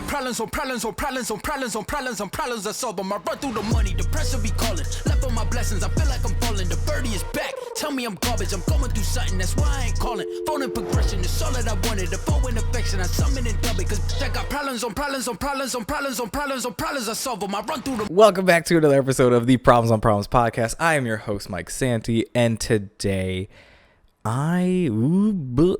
got problems on problems on problems on problems on problems on problems. I solve them. I run through the money. The pressure be calling. Left on my blessings. I feel like I'm falling. The birdie is back. Tell me I'm garbage. I'm going through something. That's why I ain't calling. Phone and progression is all that I wanted. The phone and affection. I summon and dub it. Cause I got problems on problems on problems on problems on problems on problems. I solve them. I run through them. Welcome back to another episode of the Problems on Problems podcast. I am your host, Mike Santi, and today why do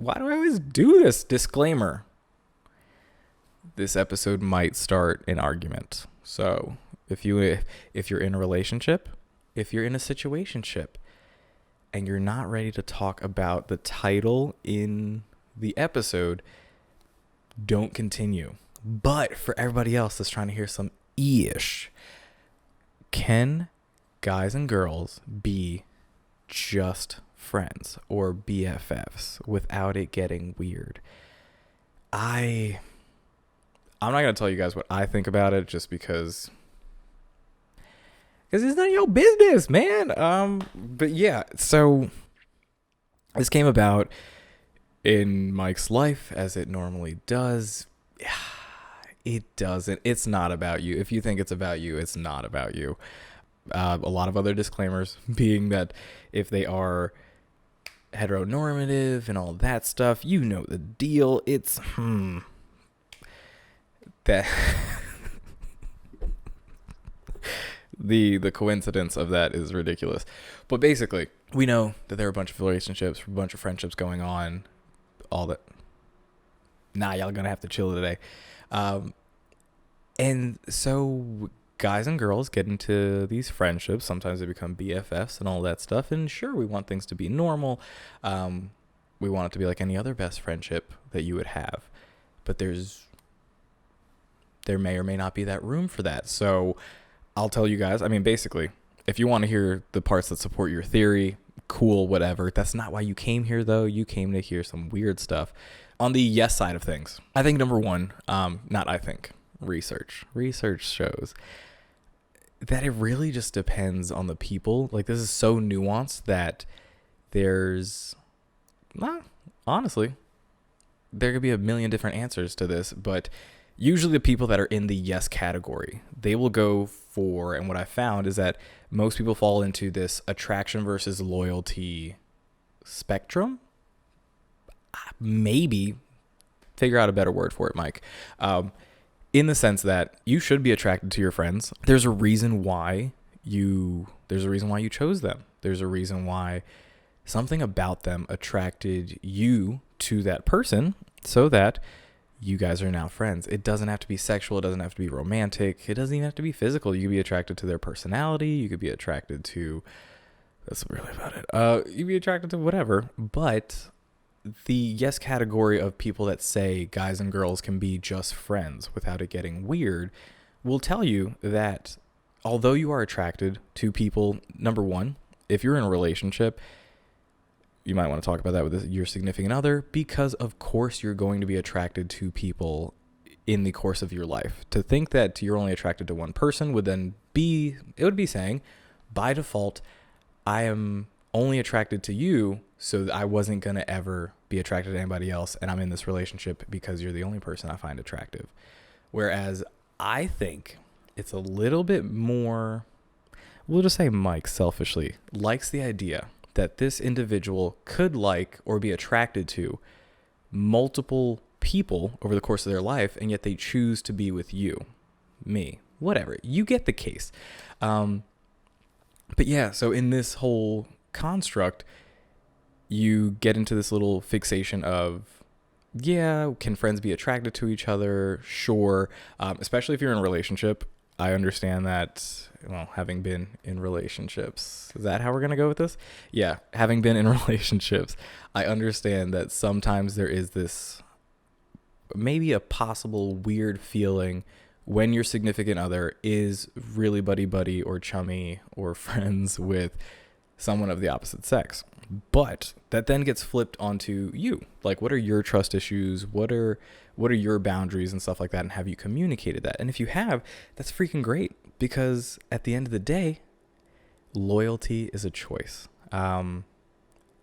I always do this? Disclaimer. This episode might start an argument. So if you're in a relationship, if you're in a situationship, and you're not ready to talk about the title in the episode, don't continue. But for everybody else that's trying to hear some ish, can guys and girls be just friends or BFFs without it getting weird? I'm not going to tell you guys what I think about it just because it's none of your business, man. But yeah, so this came about in Mike's life as it normally does. It doesn't. It's not about you. If you think it's about you, it's not about you. A lot of other disclaimers being that if they are heteronormative and all that stuff, you know the deal. It's that the coincidence of that is ridiculous. But basically, we know that there are a bunch of relationships, a bunch of friendships going on, all that. Y'all gonna have to chill today. And so guys and girls get into these friendships. Sometimes they become BFFs and all that stuff. And sure, we want things to be normal. We want it to be like any other best friendship that you would have. But there may or may not be that room for that. So I'll tell you guys, basically, if you want to hear the parts that support your theory, cool, whatever. That's not why you came here, though. You came to hear some weird stuff. On the yes side of things, I think number one, research shows that it really just depends on the people. Like, this is so nuanced that honestly, there could be a million different answers to this, but usually the people that are in the yes category, they will go for, and what I found is that most people fall into this attraction versus loyalty spectrum. Maybe figure out a better word for it, Mike. In the sense that you should be attracted to your friends. There's a reason why you chose them. There's a reason why something about them attracted you to that person so that you guys are now friends. It doesn't have to be sexual. It doesn't have to be romantic. It doesn't even have to be physical. You could be attracted to their personality. You could be attracted to, that's really about it. You could be attracted to whatever, but the yes category of people that say guys and girls can be just friends without it getting weird will tell you that although you are attracted to people, number one, if you're in a relationship, you might want to talk about that with your significant other, because of course you're going to be attracted to people in the course of your life. To think that you're only attracted to one person would be saying, by default, I am only attracted to you, so I wasn't going to ever be attracted to anybody else, and I'm in this relationship because you're the only person I find attractive. Whereas I think it's a little bit more, we'll just say Mike selfishly likes the idea that this individual could like or be attracted to multiple people over the course of their life, and yet they choose to be with you, me, whatever. You get the case. But yeah, so in this whole construct, you get into this little fixation of, yeah, can friends be attracted to each other? Sure. Especially if you're in a relationship. I understand that, having been in relationships, is that how we're going to go with this? Yeah, having been in relationships, I understand that sometimes there is this, maybe a possible weird feeling when your significant other is really buddy-buddy or chummy or friends with someone of the opposite sex. But that then gets flipped onto you. Like, what are your trust issues? What are your boundaries and stuff like that? And have you communicated that? And if you have, that's freaking great, because at the end of the day, loyalty is a choice.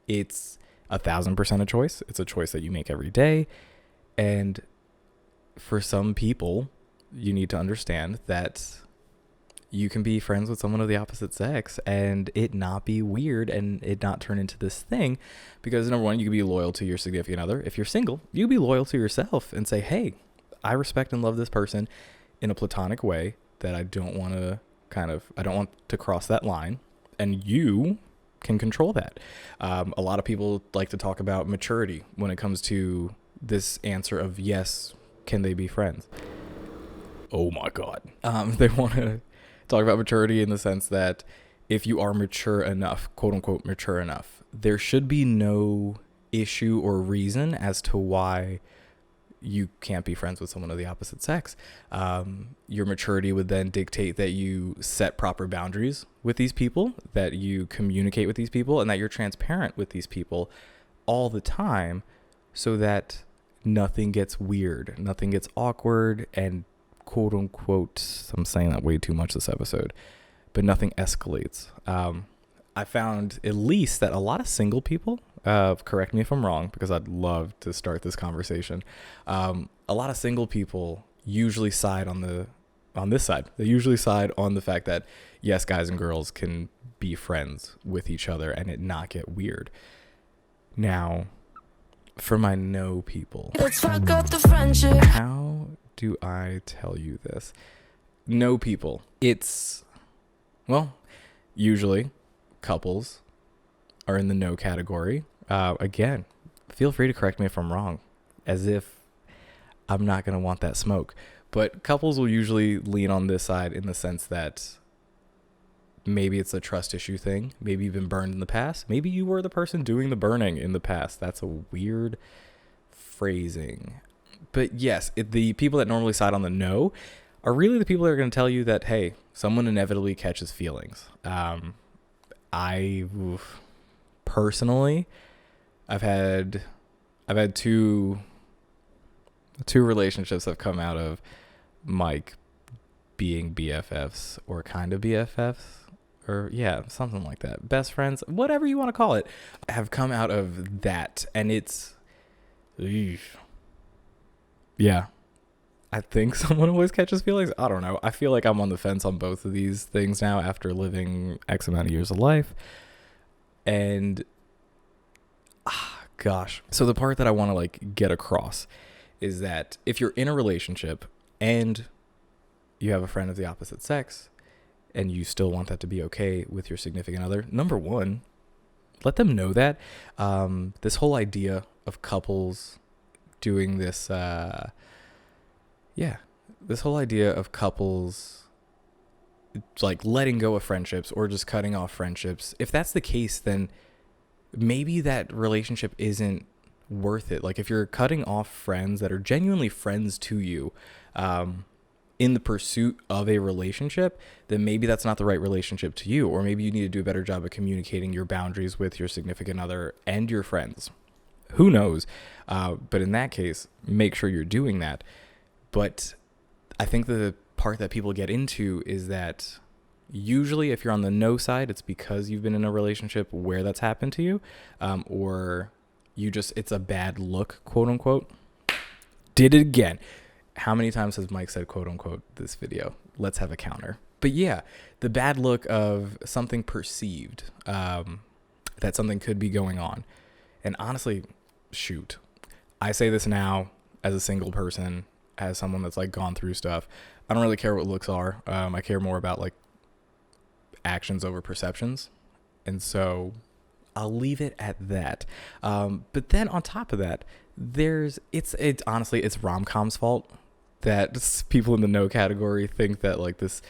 It's 1,000% a choice. It's a choice that you make every day. And for some people, you need to understand that you can be friends with someone of the opposite sex and it not be weird and it not turn into this thing, because number one, you can be loyal to your significant other. If you're single, you can be loyal to yourself and say, hey, I respect and love this person in a platonic way that I don't want to cross that line, and you can control that. A lot of people like to talk about maturity when it comes to this answer of yes, can they be friends? Oh my God. They want to talk about maturity in the sense that if you are mature enough, quote unquote, mature enough, there should be no issue or reason as to why you can't be friends with someone of the opposite sex. Your maturity would then dictate that you set proper boundaries with these people, that you communicate with these people, and that you're transparent with these people all the time so that nothing gets weird, nothing gets awkward, and quote unquote, I'm saying that way too much this episode, but nothing escalates. I found at least that a lot of single people, correct me if I'm wrong, because I'd love to start this conversation. A lot of single people usually side on this side. They usually side on the fact that yes, guys and girls can be friends with each other and it not get weird. Now, for my no people, let's fuck up the friendship. How do I tell you this? No people. It's, well, usually couples are in the no category. Again, feel free to correct me if I'm wrong, as if I'm not going to want that smoke. But couples will usually lean on this side in the sense that maybe it's a trust issue thing. Maybe you've been burned in the past. Maybe you were the person doing the burning in the past. That's a weird phrasing. But yes, the people that normally side on the no are really the people that are going to tell you that, hey, someone inevitably catches feelings. Personally, I've had two relationships that have come out of Mike being BFFs or kind of BFFs, or yeah, something like that. Best friends, whatever you want to call it, have come out of that. And it's, yeah, I think someone always catches feelings. I don't know. I feel like I'm on the fence on both of these things now after living X amount of years of life. And gosh. So the part that I want to like get across is that if you're in a relationship and you have a friend of the opposite sex and you still want that to be okay with your significant other, number one, let them know that. This whole idea of couples doing this, this whole idea of couples like letting go of friendships or just cutting off friendships, if that's the case, then maybe that relationship isn't worth it. Like if you're cutting off friends that are genuinely friends to you, in the pursuit of a relationship, then maybe that's not the right relationship to you, or maybe you need to do a better job of communicating your boundaries with your significant other and your friends. Who knows? But in that case, make sure you're doing that. But I think the part that people get into is that usually if you're on the no side, it's because you've been in a relationship where that's happened to you, or it's a bad look, quote unquote. Did it again. How many times has Mike said quote unquote this video? Let's have a counter. But yeah, the bad look of something perceived, that something could be going on. And honestly, shoot, I say this now as a single person, as someone that's like gone through stuff. I don't really care what looks are. I care more about like actions over perceptions. And so I'll leave it at that. But then on top of that, it's honestly, it's rom-com's fault that people in the no category think that like this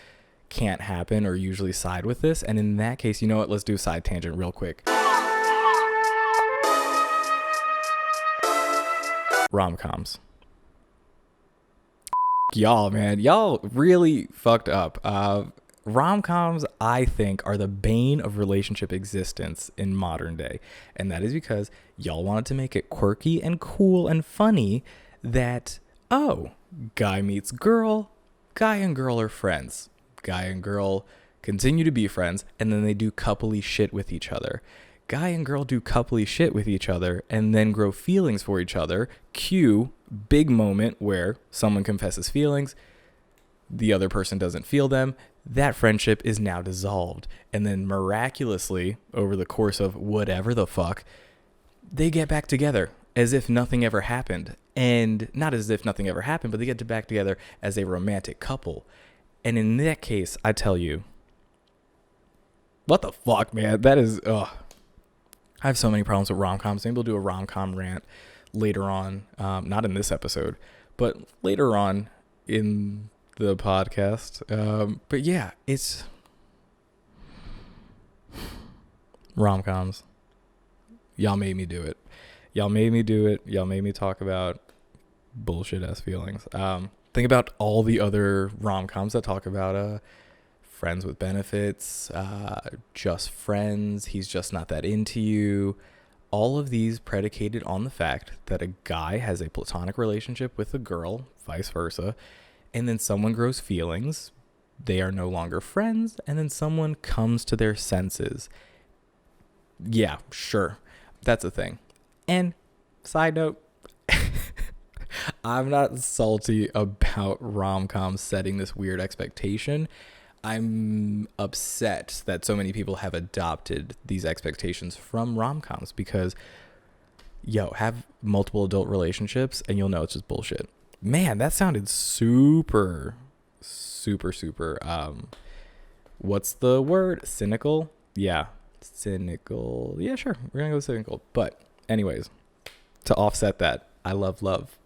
can't happen or usually side with this. And in that case, you know what? Let's do a side tangent real quick. Rom-coms. Y'all, man, y'all really fucked up. Rom-coms, I think, are the bane of relationship existence in modern day. And that is because y'all wanted to make it quirky and cool and funny that, oh, guy meets girl, guy and girl are friends. Guy and girl continue to be friends, and then they do coupley shit with each other. guy and girl do coupley shit with each other and then grow feelings for each other. Cue big moment where someone confesses feelings, the other person doesn't feel them. That friendship is now dissolved. And then miraculously, over the course of whatever the fuck, they get back together as if nothing ever happened. And not as if nothing ever happened, but they get back together as a romantic couple. And in that case, I tell you, what the fuck, man? That is, ugh. I have so many problems with rom-coms. Maybe we'll do a rom-com rant later on. Not in this episode, but later on in the podcast. But yeah, it's rom-coms. Y'all made me do it. Y'all made me talk about bullshit ass feelings. Think about all the other rom-coms that talk about friends with benefits, just friends, he's just not that into you. All of these predicated on the fact that a guy has a platonic relationship with a girl, vice versa, and then someone grows feelings, they are no longer friends, and then someone comes to their senses. Yeah, sure, that's a thing. And side note, I'm not salty about rom-coms setting this weird expectation. I'm upset that so many people have adopted these expectations from rom-coms because, have multiple adult relationships and you'll know it's just bullshit. Man, that sounded super, what's the word? Cynical? Yeah, cynical. Yeah, sure. We're going to go cynical. But anyways, to offset that, I love.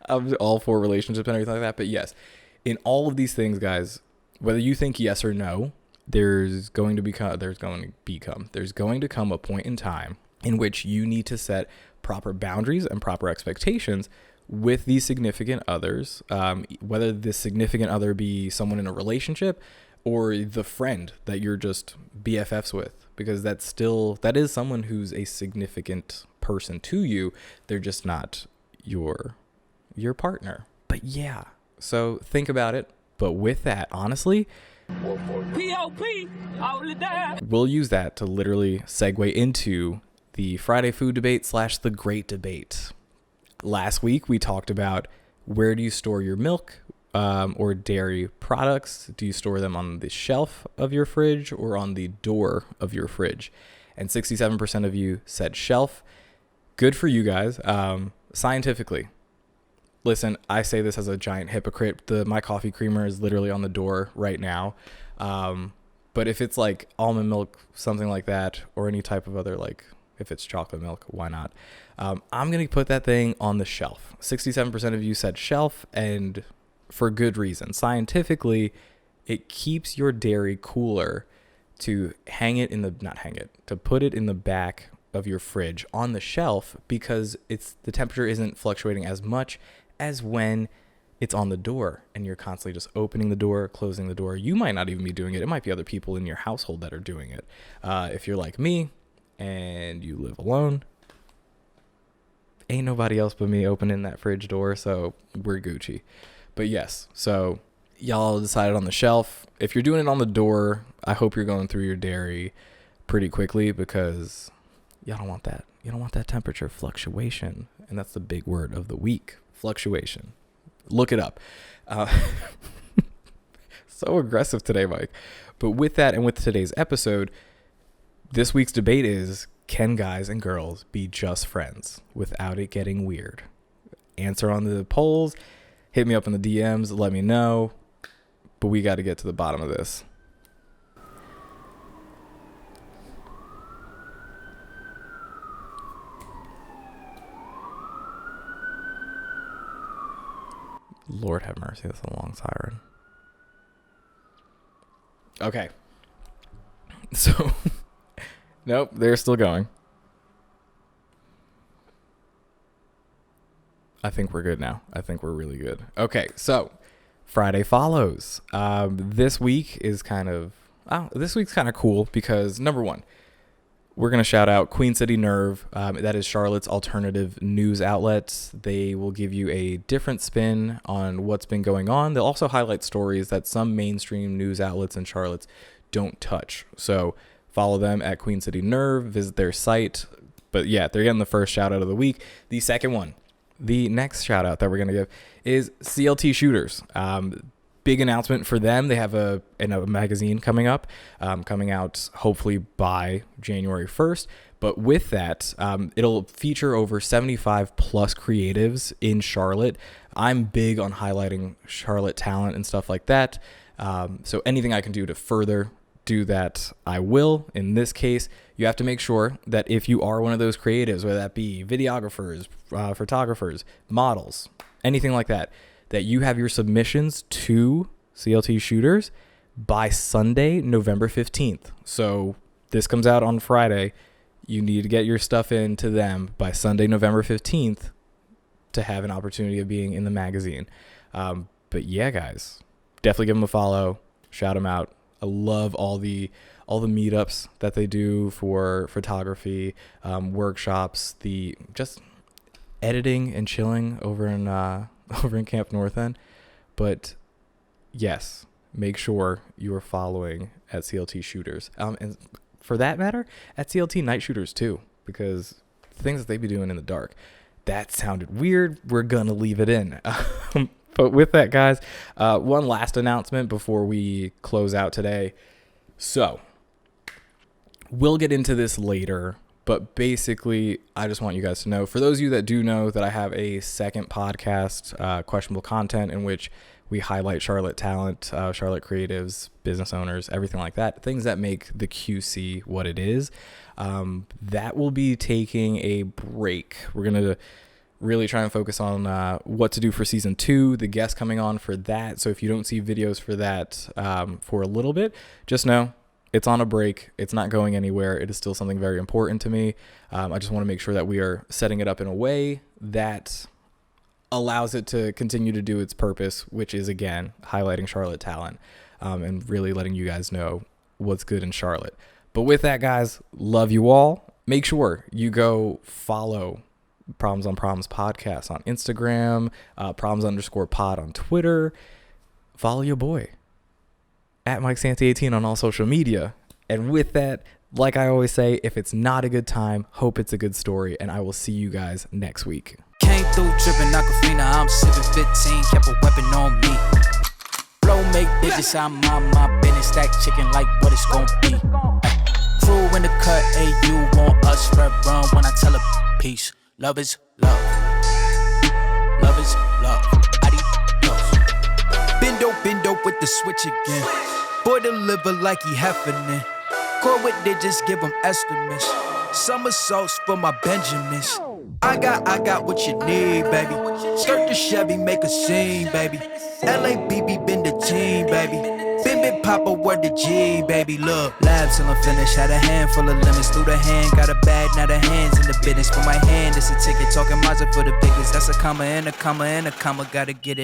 I'm all for relationships and everything like that. But yes, in all of these things, guys, whether you think yes or no, there's going to come a point in time in which you need to set proper boundaries and proper expectations with these significant others, whether this significant other be someone in a relationship or the friend that you're just BFFs with, because that is someone who's a significant person to you. They're just not your partner. But yeah, so think about it. But with that, honestly, we'll use that to literally segue into the Friday food debate / the great debate. Last week, we talked about where do you store your milk or dairy products? Do you store them on the shelf of your fridge or on the door of your fridge? And 67% of you said shelf. Good for you guys. Scientifically, listen, I say this as a giant hypocrite. My coffee creamer is literally on the door right now. But if it's like almond milk, something like that, or any type of other, like if it's chocolate milk, why not? I'm going to put that thing on the shelf. 67% of you said shelf, and for good reason. Scientifically, it keeps your dairy cooler to to put it in the back of your fridge on the shelf, because the temperature isn't fluctuating as much as when it's on the door and you're constantly just opening the door, closing the door. You might not even be doing it. It might be other people in your household that are doing it. If you're like me and you live alone, ain't nobody else but me opening that fridge door, so we're Gucci. But yes, so y'all decided on the shelf. If you're doing it on the door, I hope you're going through your dairy pretty quickly, because y'all don't want that. You don't want that temperature fluctuation. And that's the big word of the week, fluctuation. Look it up. So aggressive today, Mike. But with that, and with today's episode, this week's debate is, can guys and girls be just friends without it getting weird? Answer on the polls. Hit me up in the DMs. Let me know. But we got to get to the bottom of this. Lord have mercy, that's a long siren. Okay. So, nope, they're still going. I think we're good now. I think we're really good. Okay, so Friday follows. This week's kind of cool because, number one, we're going to shout out Queen City Nerve. That is Charlotte's alternative news outlet. They will give you a different spin on what's been going on. They'll also highlight stories that some mainstream news outlets in Charlotte's don't touch. So follow them at Queen City Nerve, visit their site. But yeah, they're getting the first shout out of the week. The second one, the next shout out that we're going to give is CLTShooters. Big announcement for them. They have a magazine coming up, coming out hopefully by January 1st. But with that, it'll feature over 75 plus creatives in Charlotte. I'm big on highlighting Charlotte talent and stuff like that. So anything I can do to further do that, I will. In this case, you have to make sure that if you are one of those creatives, whether that be videographers, photographers, models, anything like that, that you have your submissions to CLTShooters by Sunday, November 15th. So this comes out on Friday. You need to get your stuff in to them by Sunday, November 15th to have an opportunity of being in the magazine. But yeah, guys, definitely give them a follow. Shout them out. I love all the meetups that they do for photography, workshops, the just editing and chilling over in Camp North End. But yes, make sure you are following at CLTShooters. And for that matter, at CLT Night Shooters too, because the things that they be doing in the dark, that sounded weird. We're going to leave it in. But with that, guys, one last announcement before we close out today. So we'll get into this later, but basically, I just want you guys to know, for those of you that do know, that I have a second podcast, Questionable Content, in which we highlight Charlotte talent, Charlotte creatives, business owners, everything like that, things that make the QC what it is. That will be taking a break. We're going to really try and focus on what to do for season 2, the guests coming on for that. So if you don't see videos for that for a little bit, just know it's on a break. It's not going anywhere. It is still something very important to me. I just want to make sure that we are setting it up in a way that allows it to continue to do its purpose, which is, again, highlighting Charlotte talent and really letting you guys know what's good in Charlotte. But with that, guys, love you all. Make sure you go follow Problems on Problems podcast on Instagram, problems_pod on Twitter. Follow your boy at Mike Santi 18 on all social media. And with that, like I always say, if it's not a good time, hope it's a good story, and I will see you guys next week. Came through dripping Aquafina, I'm sipping 15, kept a weapon on me. Blow make digits, I'm on my business, stack chicken like what it's gon' be. Crew in the cut, hey, you want us, red run when I tell her peace. Love is love. Love is love. Adios. Bendo with the switch again. Boy deliver like he heffinin'. Core with digits, give him estimates. Somersaults for my Benjamins. I got what you need, baby. Skirt the Chevy, make a scene, baby. LABB been the team, baby. Bim Papa, word the G, baby, look. Labs till I'm finished, had a handful of lemons through the hand. Got a bag, now the hands in the business. For my hand, it's a ticket, talking Mazda for the biggest. That's a comma and a comma and a comma, gotta get it.